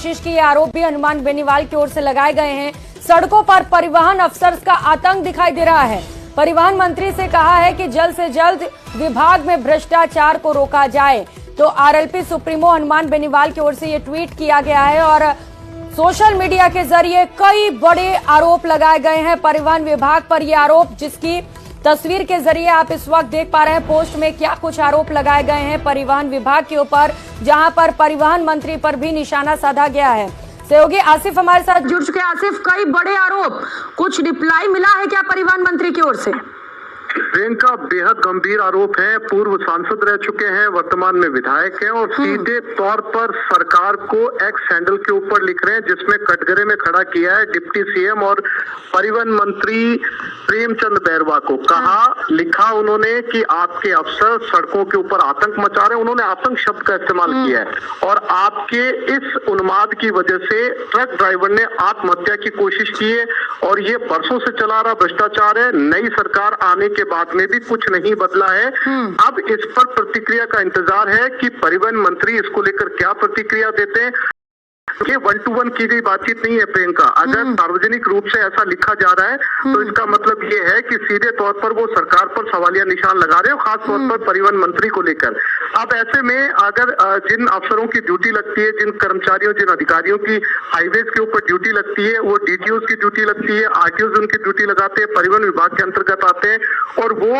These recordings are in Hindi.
कोशिश की, आरोप भी हनुमान बेनीवाल की ओर से लगाए गए हैं। सड़कों पर परिवहन अफसर का आतंक दिखाई दे रहा है। परिवहन मंत्री से कहा है कि जल्द से जल्द विभाग में भ्रष्टाचार को रोका जाए। तो आरएलपी सुप्रीमो हनुमान बेनीवाल की ओर से ये ट्वीट किया गया है और सोशल मीडिया के जरिए कई बड़े आरोप लगाए गए हैं परिवहन विभाग पर। ये आरोप, जिसकी तस्वीर के जरिए आप इस वक्त देख पा रहे हैं पोस्ट में, क्या कुछ आरोप लगाए गए हैं परिवहन विभाग के ऊपर, जहां पर परिवहन मंत्री पर भी निशाना साधा गया है। सहयोगी आसिफ हमारे साथ जुड़ चुके हैं। आसिफ, कई बड़े आरोप, कुछ रिप्लाई मिला है क्या परिवहन मंत्री की ओर से? प्रियंका, बेहद गंभीर आरोप है। पूर्व सांसद रह चुके हैं, वर्तमान में विधायक हैं और सीधे तौर पर सरकार को एक्स हैंडल के ऊपर लिख रहे हैं, जिसमें कटघरे में खड़ा किया है डिप्टी सीएम और परिवहन मंत्री प्रेमचंद बैरवा को। लिखा उन्होंने कि आपके अफसर सड़कों के ऊपर आतंक मचा रहे हैं। उन्होंने आतंक शब्द का इस्तेमाल किया है और आपके इस उन्माद की वजह से ट्रक ड्राइवर ने आत्महत्या की कोशिश की है और ये बरसों से चला रहा भ्रष्टाचार है। नई सरकार आने के बाद में भी कुछ नहीं बदला है। अब इस पर प्रतिक्रिया का इंतजार है कि परिवहन मंत्री इसको लेकर क्या प्रतिक्रिया देते हैं। ये 1-to-1 की गई बातचीत नहीं है प्रियंका। अगर सार्वजनिक रूप से ऐसा लिखा जा रहा है तो इसका मतलब ये है कि सीधे तौर पर वो सरकार पर सवालिया निशान लगा रहे हो, खास तौर पर परिवहन मंत्री को लेकर। अब ऐसे में अगर जिन अफसरों की ड्यूटी लगती है, जिन कर्मचारियों, जिन अधिकारियों की हाईवेज के ऊपर ड्यूटी लगती है, वो डीटीओज की ड्यूटी लगती है, आरटीओज उनकी ड्यूटी लगाते हैं, परिवहन विभाग के अंतर्गत आते हैं और वो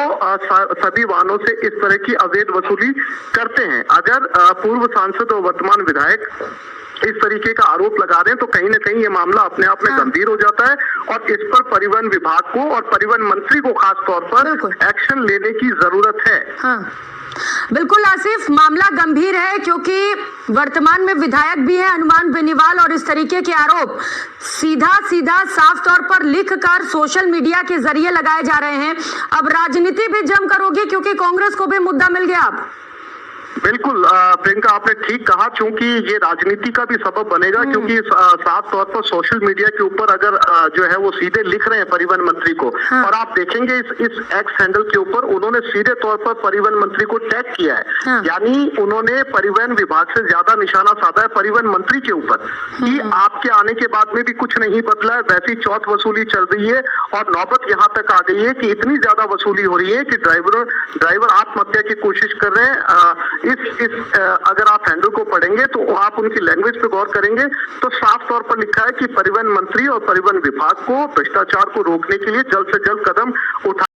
सभी वाहनों से इस तरह की अवैध वसूली करते हैं। अगर पूर्व सांसद और वर्तमान विधायक इस तरीके का आरोप लगा रहे हैं तो कहीं ना कहीं ये मामला अपने आप में गंभीर हो जाता है और इस पर परिवहन विभाग को और परिवहन मंत्री को खास तौर पर एक्शन लेने की जरूरत है। बिल्कुल आसिफ, मामला गंभीर है क्योंकि वर्तमान में विधायक भी है हनुमान बेनीवाल और इस तरीके के आरोप सीधा साफ तौर पर लिखकर सोशल मीडिया के जरिए लगाए जा रहे हैं। अब राजनीति भी जम करोगे क्योंकि कांग्रेस को भी मुद्दा मिल गया। अब बिल्कुल प्रियंका, आपने ठीक कहा, क्योंकि ये राजनीति का भी सबब बनेगा। क्योंकि साफ तौर पर सोशल मीडिया के ऊपर अगर जो है वो सीधे लिख रहे हैं परिवहन मंत्री को और आप देखेंगे इस एक्स हैंडल के ऊपर उन्होंने सीधे तौर पर परिवहन मंत्री को टैग किया है। यानी उन्होंने परिवहन विभाग से ज्यादा निशाना साधा है परिवहन मंत्री के ऊपर कि आपके आने के बाद में भी कुछ नहीं बदला है, वैसी चौथ वसूली चल रही है और नौबत यहाँ तक आ गई है कि इतनी ज्यादा वसूली हो रही है कि ड्राइवर आत्महत्या की कोशिश कर रहे हैं। अगर आप हैंडल को पढ़ेंगे तो आप उनकी लैंग्वेज पे गौर करेंगे तो साफ तौर पर लिखा है कि परिवहन मंत्री और परिवहन विभाग को भ्रष्टाचार को रोकने के लिए जल्द से जल्द कदम उठाए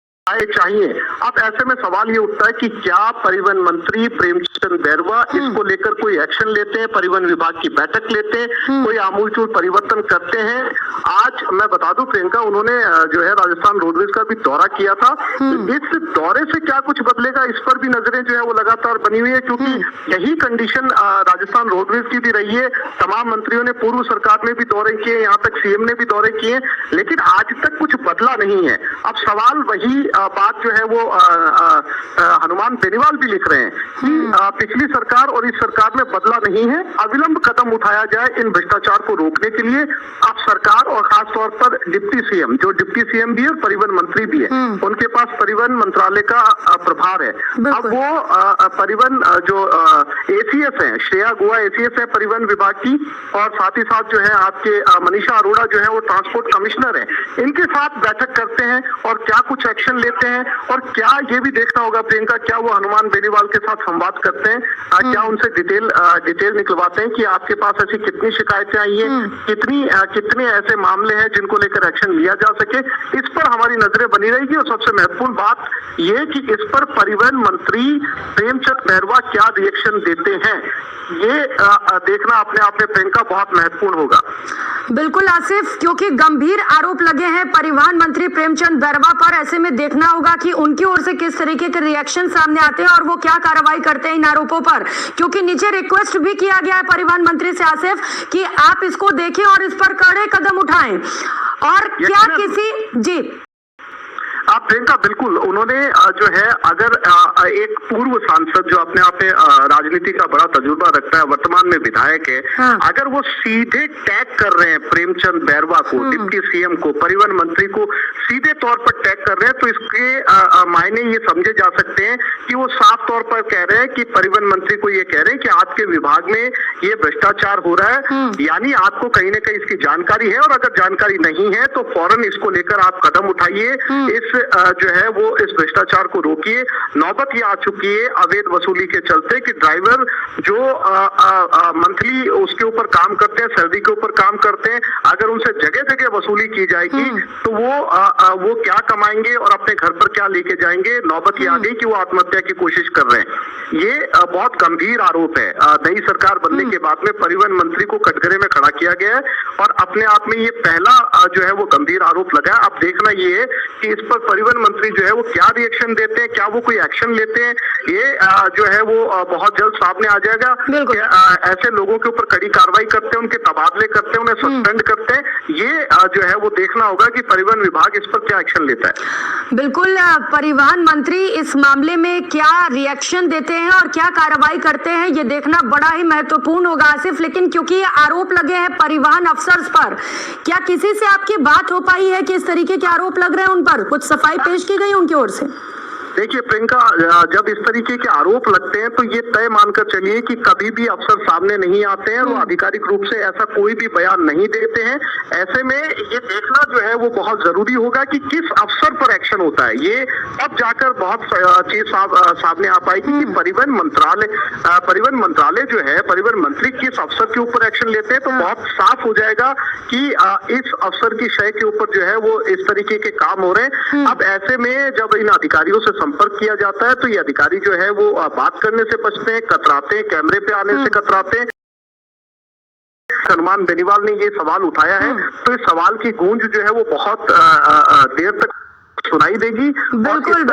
चाहिए। अब ऐसे में सवाल ये उठता है कि क्या परिवहन मंत्री प्रेमचंद बैरवा इसको लेकर कोई एक्शन लेते हैं, परिवहन विभाग की बैठक लेते हैं, कोई आमूलचूल परिवर्तन करते हैं। आज मैं बता दूं प्रियंका, उन्होंने जो है राजस्थान रोडवेज का भी दौरा किया था। इस दौरे से क्या कुछ बदलेगा, इस पर भी नजरें जो है वो लगातार बनी हुई है, क्योंकि यही कंडीशन राजस्थान रोडवेज की भी रही है। तमाम मंत्रियों ने पूर्व सरकार में भी दौरे किए, यहाँ तक सीएम ने भी दौरे किए, लेकिन आज तक कुछ बदला नहीं है। अब सवाल वही बात जो है वो हनुमान बेनीवाल भी लिख रहे हैं कि पिछली सरकार और इस सरकार में बदला नहीं है, अविलंब कदम उठाया जाए इन भ्रष्टाचार को रोकने के लिए। अब सरकार और खास तौर पर डिप्टी सीएम, जो डिप्टी सीएम भी है और परिवहन मंत्री भी है, उनके पास परिवहन मंत्रालय का प्रभार है। अब वो परिवहन जो एसीएस है, श्रेया गोवा एसीएस है परिवहन विभाग की, और साथ ही साथ जो है आपके मनीषा अरोड़ा जो है वो ट्रांसपोर्ट कमिश्नर है, इनके साथ बैठक करते हैं और क्या कुछ एक्शन लेते हैं। और क्या ये भी देखना होगा प्रियंका, क्या वो हनुमान बेनीवाल के साथ संवाद करते हैं, क्या उनसे डिटेल निकलवाते हैं कि आपके पास ऐसी कितनी शिकायतें आई हैं, कितने ऐसे मामले हैं जिनको लेकर एक्शन लिया जा सके। इस पर हमारी नजरें बनी रहेगी और सबसे महत्वपूर्ण बात ये कि इस पर परिवहन मंत्री प्रेमचंद बैरवा क्या रिएक्शन देते हैं, ये देखना अपने आप में प्रियंका बहुत महत्वपूर्ण होगा। बिल्कुल आसिफ, क्योंकि गंभीर आरोप लगे हैं परिवहन मंत्री प्रेमचंद बैरवा पर, ऐसे में देखना होगा कि उनकी ओर से किस तरीके के रिएक्शन सामने आते हैं और वो क्या कार्रवाई करते हैं इन आरोपों पर। क्योंकि नीचे रिक्वेस्ट भी किया गया है परिवहन मंत्री से आसिफ कि आप इसको देखें और इस पर कड़े कदम उठाएं। और क्या किसी प्रियंका बिल्कुल उन्होंने जो है अगर एक पूर्व सांसद जो अपने आप में राजनीति का बड़ा तजुर्बा रखता है, वर्तमान में विधायक है, अगर वो सीधे टैग कर रहे हैं प्रेमचंद बैरवा को, डिप्टी सीएम को, परिवहन मंत्री को सीधे तौर पर टैग कर रहे हैं, तो इसके मायने ये समझे जा सकते हैं कि वो साफ तौर पर कह रहे हैं कि परिवहन मंत्री को ये कह रहे हैं कि आपके विभाग में ये भ्रष्टाचार हो रहा है, यानी आपको कहीं ना कहीं इसकी जानकारी है, और अगर जानकारी नहीं है तो फौरन इसको लेकर आप कदम उठाइए, इस जो है वो इस भ्रष्टाचार को रोकिए। नौबत ये आ चुकी है अवैध वसूली के चलते कि ड्राइवर जो मंथली उसके ऊपर काम करते हैं, सैलरी के ऊपर काम करते हैं, अगर उनसे जगह जगह वसूली की जाएगी तो वो क्या कमाएंगे और अपने घर पर क्या लेके जाएंगे। नौबत ये आ गई कि वो आत्महत्या की कोशिश कर रहे हैं। ये बहुत गंभीर आरोप है। नई सरकार बनने के बाद में परिवहन मंत्री को कटघरे में खड़ा किया गया है और अपने आप में ये पहला जो है वो गंभीर आरोप लगा है। अब देखना ये है कि इस पर परिवहन मंत्री जो है वो क्या रिएक्शन देते हैं, क्या वो कोई एक्शन लेते हैं। ये जो है वो बहुत जल्द सामने आ जाएगा कि ऐसे लोगों के ऊपर कड़ी कार्रवाई करते हैं, उनके तबादले करते हैं, उन्हें सस्पेंड करते हैं। ये जो है वो देखना होगा कि परिवहन विभाग इस पर क्या एक्शन लेता है। बिल्कुल, परिवहन मंत्री इस मामले में क्या रिएक्शन देते हैं और क्या कार्रवाई करते हैं, ये देखना बड़ा ही महत्वपूर्ण होगा आसिफ। लेकिन क्योंकि ये आरोप लगे हैं परिवहन अफसर्स पर, क्या किसी से आपकी बात हो पाई है कि इस तरीके के आरोप लग रहे हैं उन पर, कुछ सफाई पेश की गई उनकी ओर से? देखिए प्रियंका, जब इस तरीके के आरोप लगते हैं तो ये तय मानकर चलिए कि कभी भी अफसर सामने नहीं आते हैं, वो आधिकारिक रूप से ऐसा कोई भी बयान नहीं देते हैं। ऐसे में ये देखना जो है वो बहुत जरूरी होगा कि किस अफसर पर एक्शन होता है। ये अब जाकर बहुत चीज सामने आ पाएगी कि परिवहन मंत्रालय जो है, परिवहन मंत्री किस अफसर के ऊपर एक्शन लेते हैं, तो बहुत साफ हो जाएगा कि इस अफसर की शय के ऊपर जो है वो इस तरीके के काम हो रहे हैं। अब ऐसे में जब इन अधिकारियों से संपर्क किया जाता है तो ये अधिकारी जो है वो बात करने से बचते हैं, कतराते हैं, कैमरे पे आने से कतराते हैं। सलमान बेनीवाल ने ये सवाल उठाया है तो इस सवाल की गूंज जो है वो बहुत देर तक सुनाई देगी। बिल्कुल।